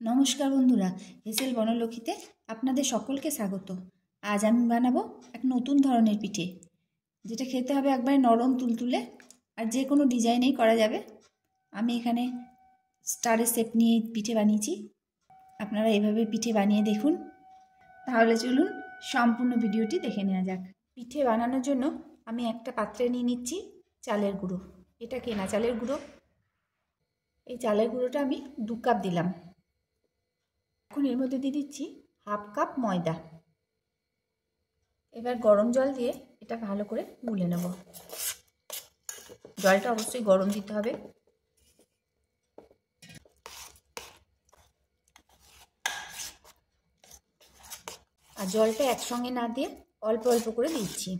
নমস্কার বন্ধুরা, হেসেল বনলক্ষ্মীতে আপনাদের সকলকে স্বাগত। আজ আমি বানাবো এক নতুন ধরনের পিঠে, যেটা খেতে হবে একবারে নরম তুলতুলে, আর যে কোনো ডিজাইনেই করা যাবে। আমি এখানে স্টারের শেপ নিয়ে পিঠে বানিয়েছি। আপনারা এভাবে পিঠে বানিয়ে দেখুন। তাহলে চলুন সম্পূর্ণ ভিডিওটি দেখে নেওয়া যাক। পিঠে বানানোর জন্য আমি একটা পাত্রে নিয়ে নিচ্ছি চালের গুঁড়ো। এটা কেনা চালের গুঁড়ো। এই চালের গুঁড়োটা আমি 2 কাপ দিলাম। এখন এর মধ্যে দিয়ে দিচ্ছি হাফ কাপ ময়দা। এবার গরম জল দিয়ে এটা ভালো করে গুলে নেব। জলটা অবশ্যই গরম দিতে হবে। আর জলটা একসঙ্গে না দিয়ে অল্প অল্প করে দিচ্ছি।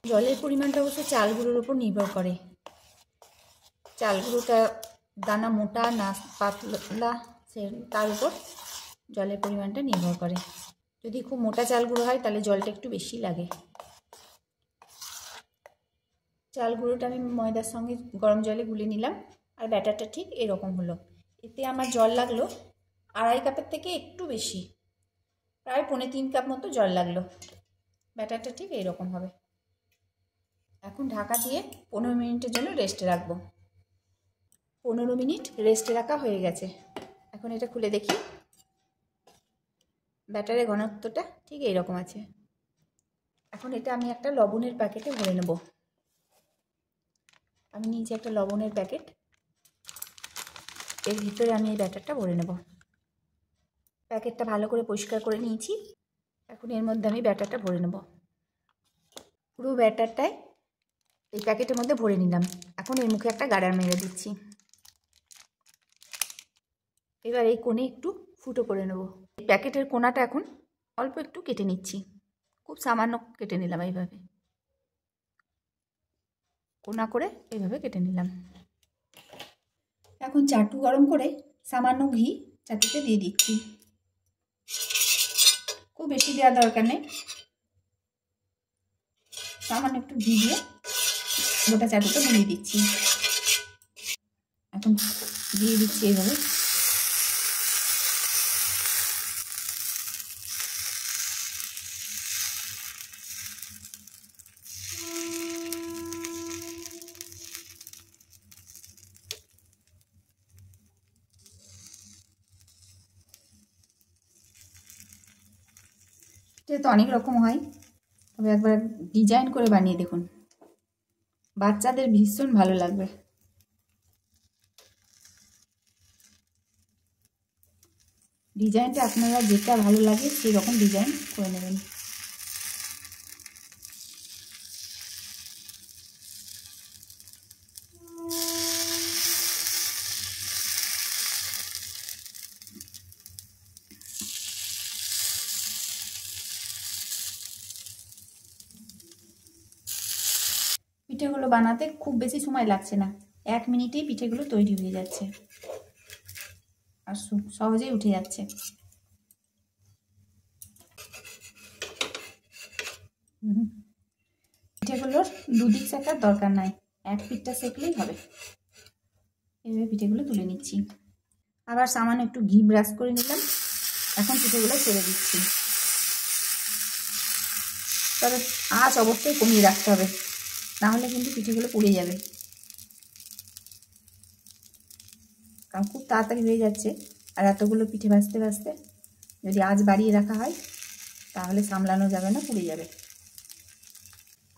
জলের পরিমাণটা অবশ্য চাল গুঁড়োর উপর নির্ভর করে। চাল গুঁড়োটা দানা মোটা না পাতলা তার উপর জলের পরিমাণটা নির্ভর করে। যদি খুব মোটা চাল গুঁড়ো হয় তাহলে জলটা একটু বেশি লাগে। চাল গুঁড়োটা আমি ময়দার সঙ্গে গরম জলে গুলে নিলাম, আর ব্যাটারটা ঠিক এরকম হলো। এতে আমার জল লাগলো 2.5 কাপের থেকে একটু বেশি, প্রায় 3.25 কাপ মতো জল লাগলো। ব্যাটারটা ঠিক এইরকম হবে। এখন ঢাকা দিয়ে 15 মিনিটের জন্য রেস্টে রাখবো। 15 মিনিট রেস্টে রাখা হয়ে গেছে। এখন এটা খুলে দেখি। ব্যাটারের ঘনত্বটা ঠিক এইরকম আছে। এখন এটা আমি একটা লবণের প্যাকেটে ভরে নেব। আমি নিয়েছি একটা লবণের প্যাকেট। এর ভিতরে আমি এই ব্যাটারটা ভরে নেব। প্যাকেটটা ভালো করে পরিষ্কার করে নিয়েছি। এখন এর মধ্যে আমি ব্যাটারটা ভরে নেব। পুরো ব্যাটারটাই এই প্যাকেটের মধ্যে ভরে নিলাম। এখন এর মুখে একটা গার্ডার মেরে দিচ্ছি। এবার এই কোণে একটু ফুটো করে নেব। এই প্যাকেটের কোণাটা এখন অল্প একটু কেটে নিচ্ছি। খুব সামান্য কেটে নিলাম। এইভাবে কোণা করে এইভাবে কেটে নিলাম। এখন চাটু গরম করে সামান্য ঘি চাটুতে দিয়ে দিচ্ছি। খুব বেশি দেওয়ার দরকার নেই। সামান্য একটু ঘি দিয়ে গোটা চাটুটা বুলিয়ে দিচ্ছি। এখন দিয়ে দিচ্ছি এইভাবে। এটা তো অনেক রকম হয়, তবে একবার ডিজাইন করে বানিয়ে দেখুন, বাচ্চাদের ভীষণ ভালো লাগবে। ডিজাইনটা আপনারা যেটা ভালো লাগে সেই রকম ডিজাইন করে নেবেন। পিঠেগুলো বানাতে খুব বেশি সময় লাগছে না। 1 মিনিটেই পিঠেগুলো তৈরি হয়ে যাচ্ছে, আর সহজেই উঠে যাচ্ছে। পিঠেগুলোর দুদিক সেকার দরকার নাই, এক পিঠটা সেকলেই হবে। এইভাবে পিঠেগুলো তুলে নিচ্ছি। আবার সামান্য একটু ঘি ব্রাশ করে নিলাম। এখন পিঠেগুলো ছেড়ে দিচ্ছি। তবে আঁচ অবশ্যই কমিয়ে রাখতে হবে, নাহলে কিন্তু পিঠেগুলো পুড়ে যাবে। কারণ খুব তাড়াতাড়ি হয়ে যাচ্ছে, আর এতগুলো পিঠে ভাজতে ভাজতে যদি আঁচ বাড়িয়ে রাখা হয় তাহলে সামলানো যাবে না, পুড়ে যাবে।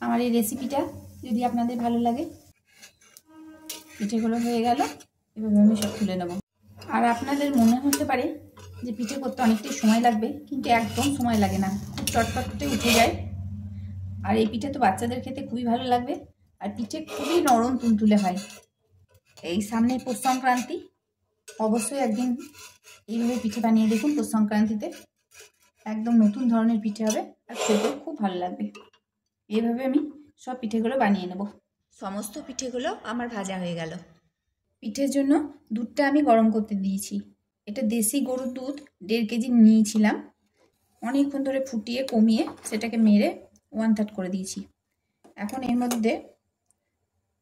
আমার এই রেসিপিটা যদি আপনাদের ভালো লাগে, পিঠেগুলো হয়ে গেল। এভাবে আমি সব তুলে নেব। আর আপনাদের মনে হতে পারে যে পিঠে করতে অনেকটাই সময় লাগবে, কিন্তু একদম সময় লাগে না, খুব চটপটে উঠে যায়। আর এই পিঠে তো বাচ্চাদের খেতে খুবই ভালো লাগবে, আর পিঠে খুবই নরম তুলতুলে হয়। এই সামনে পৌষ সংক্রান্তি, অবশ্যই একদিন এইভাবে পিঠে বানিয়ে দেখুন। পৌষ সংক্রান্তিতে একদম নতুন ধরনের পিঠে হবে, আর খেতেও খুব ভালো লাগবে। এইভাবে আমি সব পিঠেগুলো বানিয়ে নেব। সমস্ত পিঠেগুলো আমার ভাজা হয়ে গেল। পিঠের জন্য দুধটা আমি গরম করতে দিয়েছি। এটা দেশি গরুর দুধ 1.5 কেজি নিয়েছিলাম। অনেকক্ষণ ধরে ফুটিয়ে কমিয়ে সেটাকে মেরে 1/3 করে দিয়েছি। এখন এর মধ্যে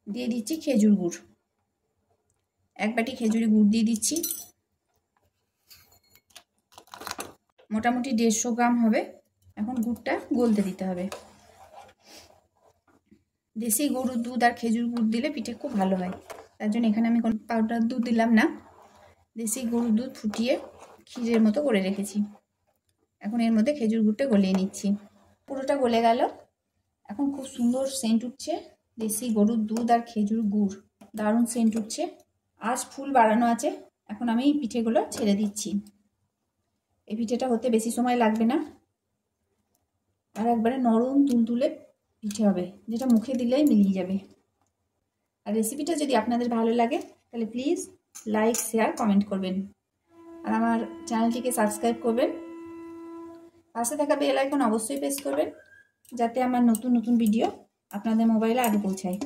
দিয়ে দিচ্ছি খেজুর গুড়। 1 বাটি খেজুরি গুড় দিয়ে দিচ্ছি। মোটামুটি 150 গ্রাম হবে। এখন গুড়টা গলতে দিতে হবে। দেশি গরুর দুধ আর খেজুর গুড় দিলে পিঠে খুব ভালো হয়, তার জন্য এখানে আমি কোনো পাউডার দুধ দিলাম না, দেশি গরুর দুধ ফুটিয়ে ক্ষীরের মতো করে রেখেছি। এখন এর মধ্যে খেজুর গুড়টা গলিয়ে নিচ্ছি। পুরোটা গলে গেল। এখন খুব সুন্দর সেন্ট উঠছে, দেশি গরুর দুধ আর খেজুর গুড়, দারুণ সেন্ট উঠছে। আজ ফুল বাড়ানো আছে। এখন আমি এই পিঠেগুলো ছেড়ে দিচ্ছি। এই পিঠেটা হতে বেশি সময় লাগবে না, আর একবারে নরম তুলতুলে পিঠে হবে, যেটা মুখে দিলেই মিলিয়ে যাবে। আর রেসিপিটা যদি আপনাদের ভালো লাগে তাহলে প্লিজ লাইক, শেয়ার, কমেন্ট করবেন, আর আমার চ্যানেলটিকে সাবস্ক্রাইব করবেন। পাশে থাকা বেল আইকন অবশ্যই প্রেস করবেন, যাতে আমার নতুন নতুন ভিডিও আপনাদের মোবাইলে আগে পৌঁছায়।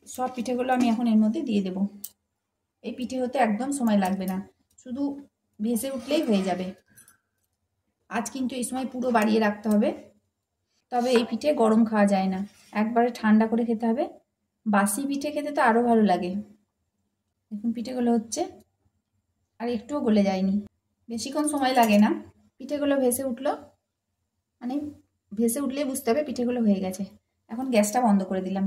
সব পিঠেগুলো আমি এখন এর মধ্যে দিয়ে দেব। এই পিঠে হতে একদম সময় লাগবে না, শুধু ভেসে উঠলেই হয়ে যাবে। আজ কিন্তু এই সময় পুরো বাড়িয়ে রাখতে হবে, তবে এই পিঠে গরম খাওয়া যায় না, একবারে ঠান্ডা করে খেতে হবে। বাসি পিঠে খেতে তো আরও ভালো লাগে। দেখুন পিঠেগুলো হচ্ছে, আর একটুও গলে যায়নি, বেশিক্ষণ সময় লাগে না। পিঠেগুলো ভেসে উঠলো, মানে ভেসে উঠলেই বুঝতে হবে পিঠেগুলো হয়ে গেছে। এখন গ্যাসটা বন্ধ করে দিলাম।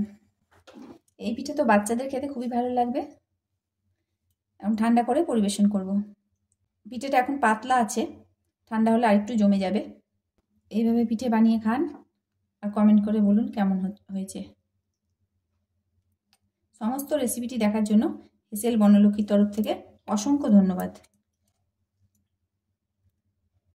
এই পিঠে তো বাচ্চাদের খেতে খুবই ভালো লাগবে। এখন ঠান্ডা করে পরিবেশন করব। পিঠেটা এখন পাতলা আছে, ঠান্ডা হলে আরেকটু জমে যাবে। এইভাবে পিঠে বানিয়ে খান, আর কমেন্ট করে বলুন কেমন হয়েছে। সমস্ত রেসিপিটি দেখার জন্য হেসেল বনলক্ষ্মীর তরফ থেকে অসংখ্য ধন্যবাদ।